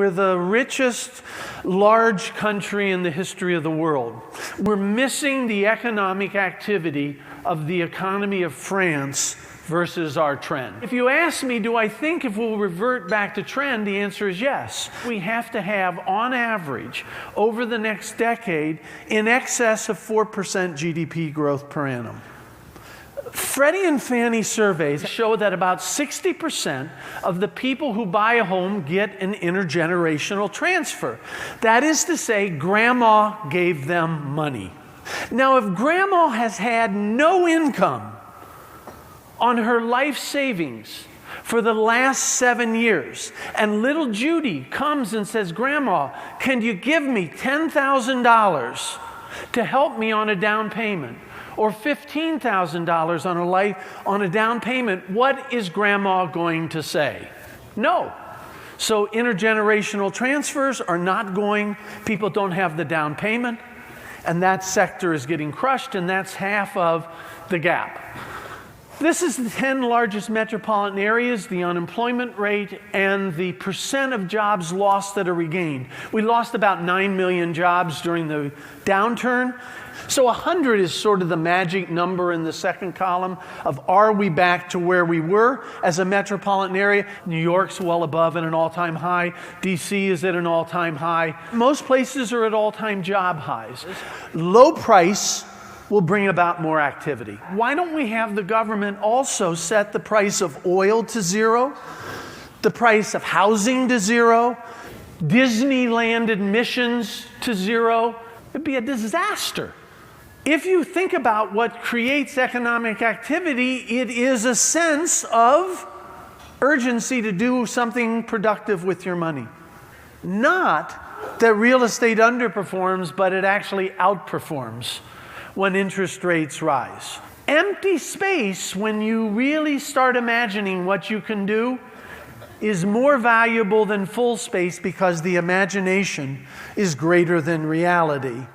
we're the richest large country in the history of the world. We're missing the economic activity of the economy of France versus our trend. If you ask me, do I think if we'll revert back to trend, the answer is yes. We have to have, on average, over the next decade, in excess of 4% GDP growth per annum. Freddie and Fannie surveys show that about 60% of the people who buy a home get an intergenerational transfer. That is to say, grandma gave them money. Now, if grandma has had no income on her life savings for the last 7 years, and little Judy comes and says, Grandma, can you give me $10,000 to help me on a down payment? Or $15,000 on a down payment, what is grandma going to say? No. So intergenerational transfers are not going, people don't have the down payment, and that sector is getting crushed, and that's half of the gap. This is the 10 largest metropolitan areas, the unemployment rate, and the percent of jobs lost that are regained. We lost about 9 million jobs during the downturn. So 100 is sort of the magic number in the second column of are we back to where we were as a metropolitan area? New York's well above at an all-time high. DC is at an all-time high. Most places are at all-time job highs. Low price will bring about more activity. Why don't we have the government also set the price of oil to zero, the price of housing to zero, Disneyland admissions to zero? It'd be a disaster. If you think about what creates economic activity, it is a sense of urgency to do something productive with your money. Not that real estate underperforms, but it actually outperforms when interest rates rise. Empty space, when you really start imagining what you can do, is more valuable than full space because the imagination is greater than reality.